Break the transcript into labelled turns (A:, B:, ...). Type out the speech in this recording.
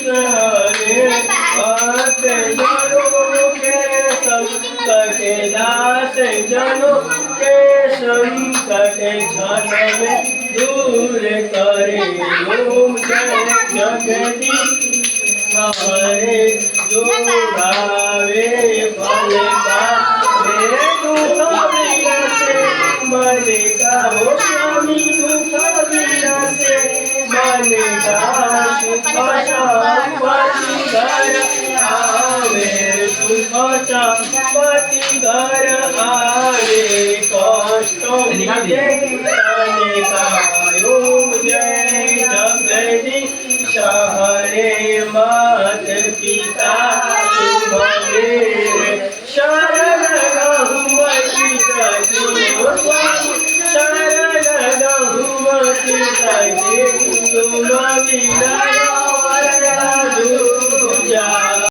A: हरे भक्त जनों के संकट नाश जनों के संकट क्षण में दूर करे ओम जय जगदीश हरे जो भावे फल पावे दुख विनाशे मन का हो स्वामी दुख विनाशे मन का सुख संपत्ति घर आवे सुख संपत्ति घर आवे कष्टों मिटे का ओम जय जगदीश हरे